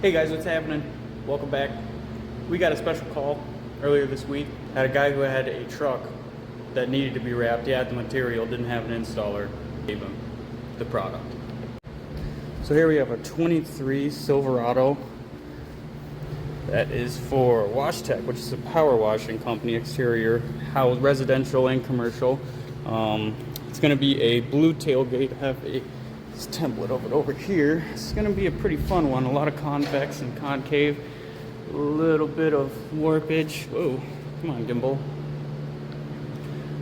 Hey guys, what's happening? Welcome back. We got a special call earlier this week. Had a guy who had a truck that needed to be wrapped. He had the material, didn't have an installer. Gave him the product. So here we have a 23 Silverado that is for WashTech, which is a power washing company, exterior, house, residential and commercial. It's going to be a blue tailgate. I have this template of it over here. It's going to be a pretty fun one. A lot of convex and concave. A little bit of warpage. Whoa, come on, gimbal.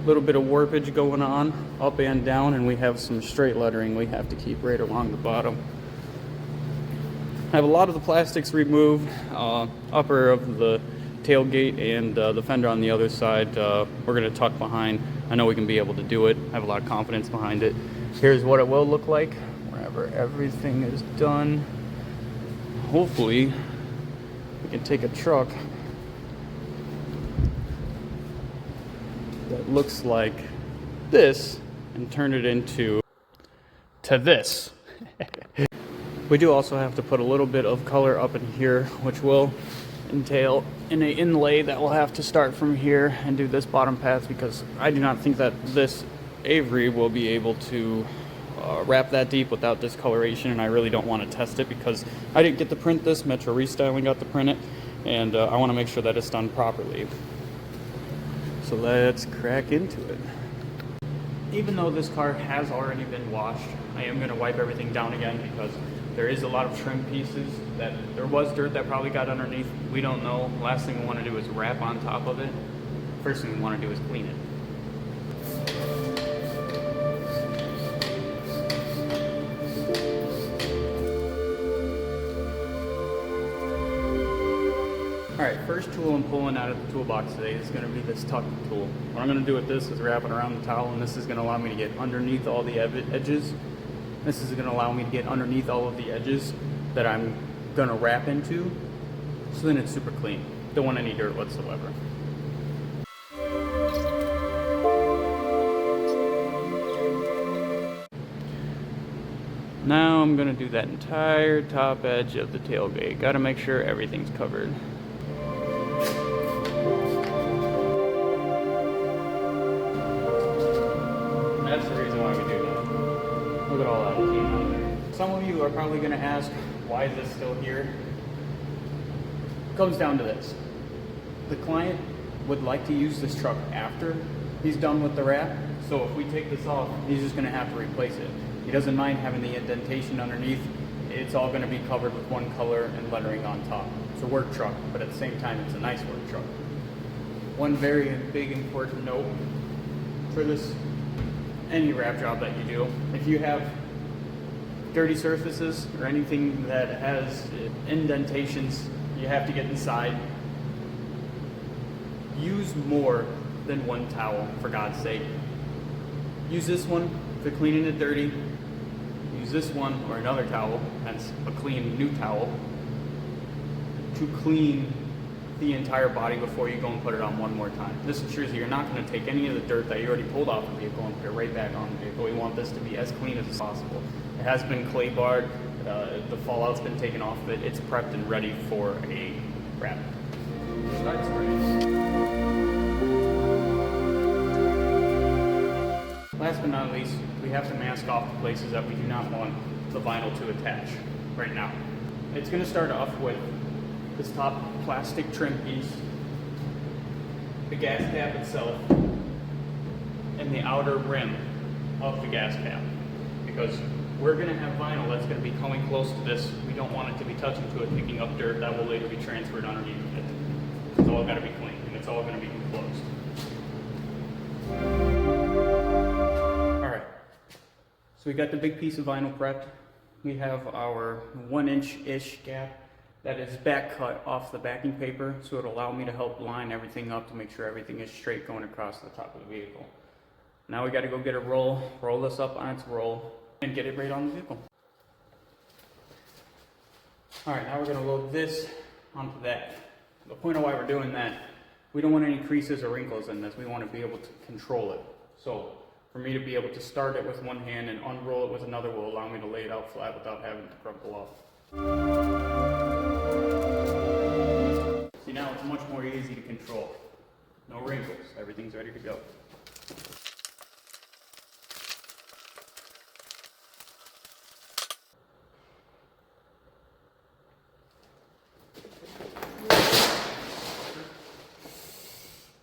A little bit of warpage going on up and down, and we have some straight lettering we have to keep right along the bottom. I have a lot of the plastics removed, upper of the tailgate and the fender on the other side. We're going to tuck behind. I know we can be able to do it. I have a lot of confidence behind it. Here's what it will look like whenever everything is done. Hopefully we can take a truck that looks like this and turn it into this. We do also have to put a little bit of color up in here, which will entail in an inlay that will have to start from here and do this bottom path, because I do not think that this Avery will be able to wrap that deep without discoloration, and I really don't want to test it because I didn't get to print this. Metro Restyling got to print it, and I want to make sure that it's done properly. So let's crack into it. Even though this car has already been washed, I am going to wipe everything down again because there is a lot of trim pieces that there was dirt that probably got underneath. We don't know. Last thing we want to do is wrap on top of it. First thing we want to do is clean it. Alright, first tool I'm pulling out of the toolbox today is going to be this tuck tool. What I'm going to do with this is wrap it around the towel, and this is going to allow me to get underneath all the edges. This is going to allow me to get underneath all of the edges that I'm going to wrap into, so then it's super clean. Don't want any dirt whatsoever. Now I'm going to do that entire top edge of the tailgate. Got to make sure everything's covered. That's the reason why we do that. Look at all that came out there. Some of you are probably going to ask, why is this still here? It comes down to this. The client would like to use this truck after he's done with the wrap, so if we take this off, he's just going to have to replace it. He doesn't mind having the indentation underneath. It's all going to be covered with one color and lettering on top. It's a work truck, but at the same time, it's a nice work truck. One very big important note for this, any wrap job that you do, if you have dirty surfaces or anything that has indentations you have to get inside, use more than one towel, for God's sake. Use this one for cleaning it dirty. Use this one or another towel, hence a clean new towel, to clean the entire body before you go and put it on one more time. This ensures that you're not going to take any of the dirt that you already pulled off the vehicle and put it right back on the vehicle. We want this to be as clean as possible. It has been clay barred, the fallout's been taken off of it, it's prepped and ready for a wrap. Start sprays. Last but not least, we have to mask off the places that we do not want the vinyl to attach right now. It's going to start off with this top plastic trim piece, the gas cap itself, and the outer rim of the gas cap. Because we're going to have vinyl that's going to be coming close to this. We don't want it to be touching to it, picking up dirt that will later be transferred underneath of it. It's all got to be clean, and it's all going to be enclosed. Alright, so we got the big piece of vinyl prepped. We have our 1-inch-ish gap that is back cut off the backing paper, so it'll allow me to help line everything up to make sure everything is straight going across the top of the vehicle. Now we got to go get a roll this up on its roll, and get it right on the vehicle. Alright, now we're going to load this onto that. The point of why we're doing that, we don't want any creases or wrinkles in this. We want to be able to control it. So for me to be able to start it with one hand and unroll it with another will allow me to lay it out flat without having to crumple up. now it's much more easy to control. No wrinkles, everything's ready to go.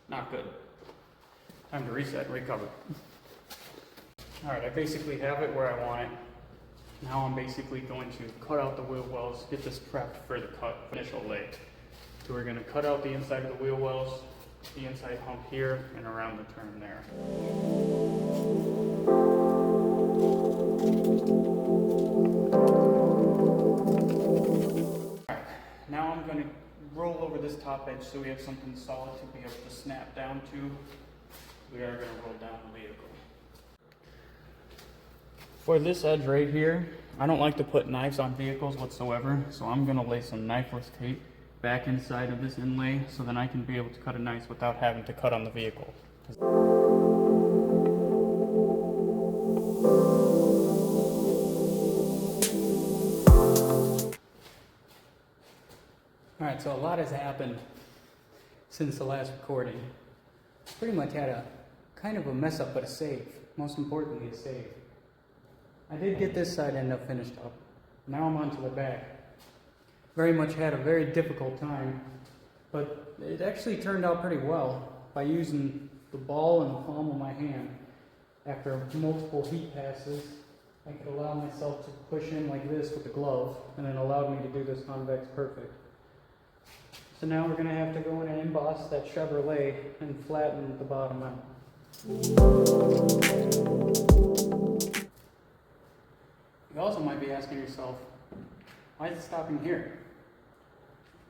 Not good. Time to reset and recover. Alright, I basically have it where I want it. Now I'm basically going to cut out the wheel wells, get this prepped for the initial lay. So we're going to cut out the inside of the wheel wells, the inside hump here, and around the turn there. Alright, now I'm going to roll over this top edge so we have something solid to be able to snap down to. We are going to roll down the vehicle. For this edge right here, I don't like to put knives on vehicles whatsoever, so I'm going to lay some knifeless tape back inside of this inlay so then I can be able to cut a knife without having to cut on the vehicle. Alright, so a lot has happened since the last recording. Pretty much had a kind of a mess up, but a save. Most importantly, a save. I did get this side end up finished up. Now I'm on to the back. Very much had a very difficult time, but it actually turned out pretty well by using the ball and the palm of my hand. After multiple heat passes, I could allow myself to push in like this with the glove, and it allowed me to do this convex perfect. So now we're going to have to go in and emboss that Chevrolet and flatten the bottom out. You also might be asking yourself, why is it stopping here?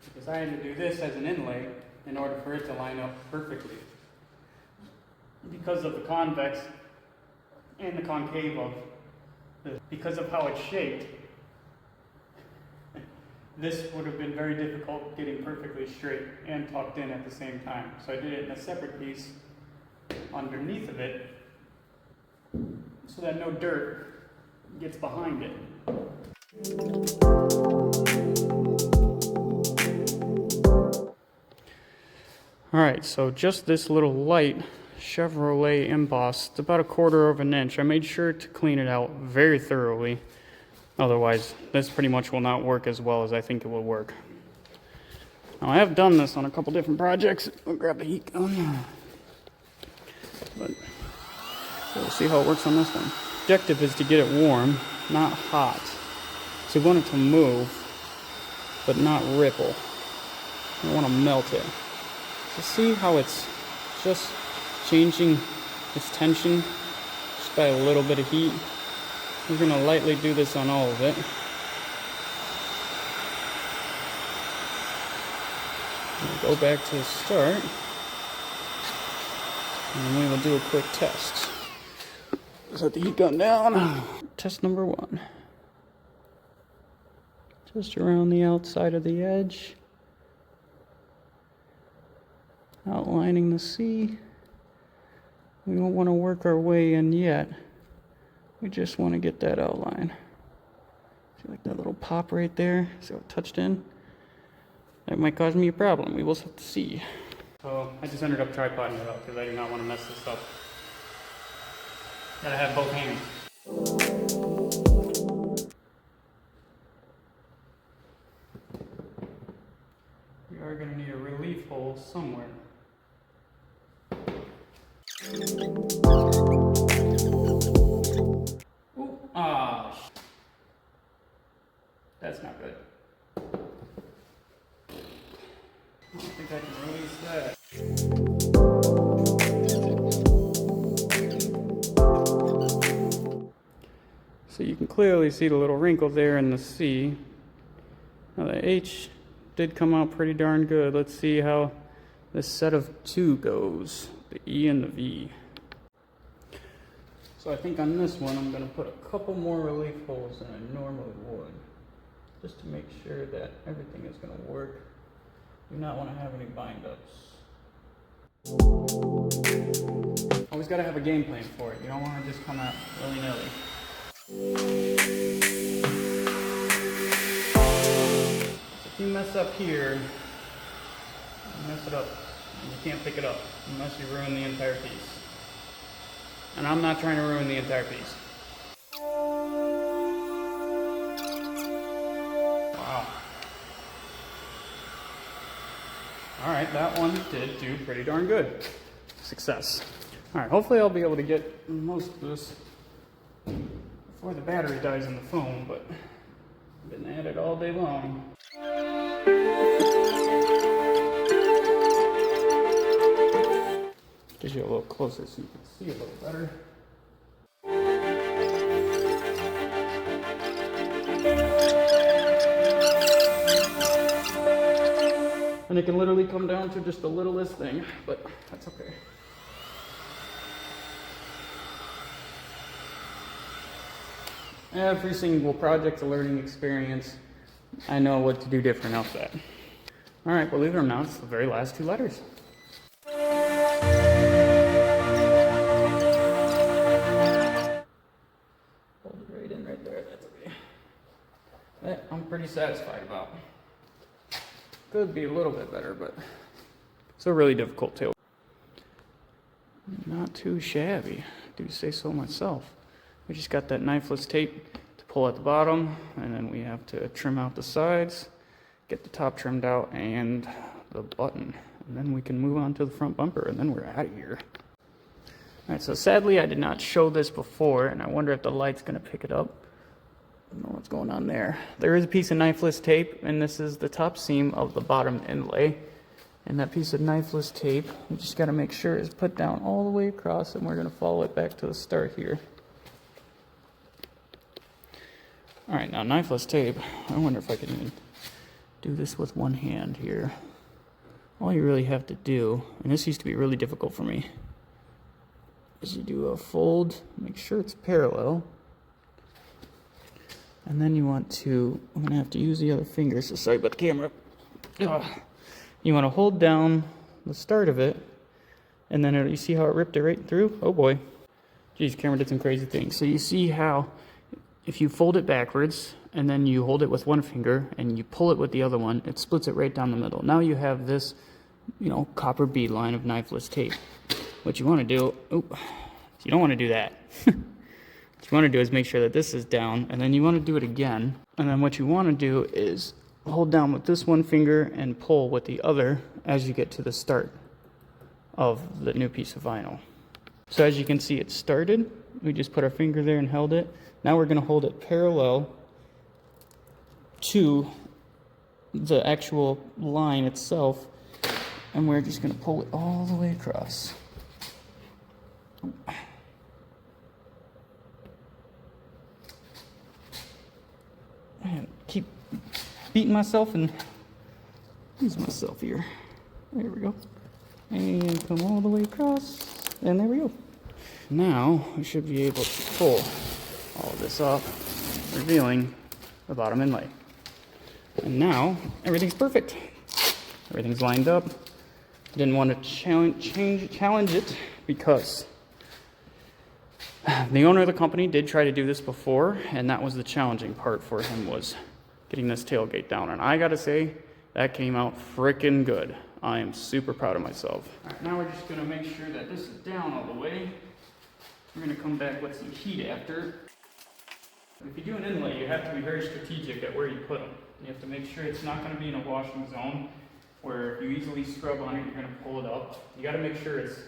Because I had to do this as an inlay in order for it to line up perfectly. Because of the convex and the concave of this, because of how it's shaped, this would have been very difficult getting perfectly straight and tucked in at the same time. So I did it in a separate piece underneath of it so that no dirt gets behind it. Alright, so just this little light Chevrolet emboss, it's about 1/4 of an inch. I made sure to clean it out very thoroughly. Otherwise, this pretty much will not work as well as I think it will work. Now, I have done this on a couple different projects. I'll grab the heat gun. But we'll see how it works on this one. The objective is to get it warm, not hot. So you want it to move, but not ripple. You want to melt it. So see how it's just changing its tension just by a little bit of heat. We're going to lightly do this on all of it. We'll go back to the start, and we will do a quick test. Set the heat gun down. Test number 1. Just around the outside of the edge. Outlining the C. We don't want to work our way in yet. We just want to get that outline. See like that little pop right there? See how it touched in? That might cause me a problem. We will have to see. So I just ended up tripoding it up because I do not want to mess this up. Gotta have both hands. We are gonna need a relief hole somewhere. Ooh, that's not good. I don't think I can release that. So you can clearly see the little wrinkle there in the C. Now the H did come out pretty darn good. Let's see how this set of 2 goes. The E and the V. So I think on this one I'm going to put a couple more relief holes than I normally would. Just to make sure that everything is going to work. Do not want to have any bind-ups. Always got to have a game plan for it. You don't want to just come out willy-nilly. If you mess up here, You mess it up, and you can't pick it up unless you ruin the entire piece. And I'm not trying to ruin the entire piece. Wow. Alright, that one did do pretty darn good. Success. Alright, hopefully I'll be able to get most of this before the battery dies in the phone, but I've been at it all day long. Get you a little closer so you can see a little better. And it can literally come down to just the littlest thing, but that's okay. Every single project's a learning experience. I know what to do different off that. All right, believe it or not, it's the very last two letters. Hold it right in right there, that's okay. That I'm pretty satisfied about. Could be a little bit better, but it's a really difficult tail. Not too shabby, do say so myself. We just got that knifeless tape to pull at the bottom, and then we have to trim out the sides, get the top trimmed out, and the button. And then we can move on to the front bumper, and then we're out of here. Alright, so sadly I did not show this before, and I wonder if the light's going to pick it up. I don't know what's going on there. There is a piece of knifeless tape, and this is the top seam of the bottom inlay. And that piece of knifeless tape, we just got to make sure is put down all the way across, and we're going to follow it back to the start here. Alright, now knifeless tape, I wonder if I can even do this with one hand here. All you really have to do, and this used to be really difficult for me, is you do a fold, make sure it's parallel. And then you want to, I'm going to have to use the other finger, so sorry about the camera. Ugh. You want to hold down the start of it, and then you see how it ripped it right through? Oh boy. Geez, camera did some crazy things. So you see how if you fold it backwards, and then you hold it with one finger, and you pull it with the other one, it splits it right down the middle. Now you have this, copper bead line of knifeless tape. What you want to do, you don't want to do that. What you want to do is make sure that this is down, and then you want to do it again. And then what you want to do is hold down with this one finger and pull with the other as you get to the start of the new piece of vinyl. So as you can see, it started. We just put our finger there and held it. Now we're going to hold it parallel to the actual line itself, and we're just going to pull it all the way across. And keep beating myself and use myself here. There we go. And come all the way across, and there we go. Now we should be able to pull all this off, revealing the bottom inlay. And now everything's perfect. Everything's lined up. Didn't want to challenge it because the owner of the company did try to do this before, and that was the challenging part for him, was getting this tailgate down. And I gotta say, that came out frickin' good. I am super proud of myself. All right, now we're just gonna make sure that this is down all the way. We're gonna come back with some heat after. If you do an inlay, you have to be very strategic at where you put them. You have to make sure it's not gonna be in a washing zone where if you easily scrub on it, you're gonna pull it up. You gotta make sure it's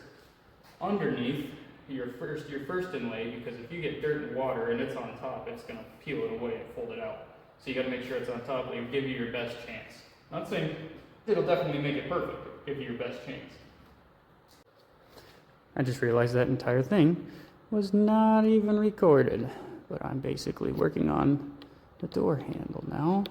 underneath your first inlay, because if you get dirt and water and it's on top, it's gonna peel it away and fold it out. So you gotta make sure it's on top. It'll give you your best chance. Not saying it'll definitely make it perfect, give you your best chance. I just realized that entire thing was not even recorded, but I'm basically working on the door handle now.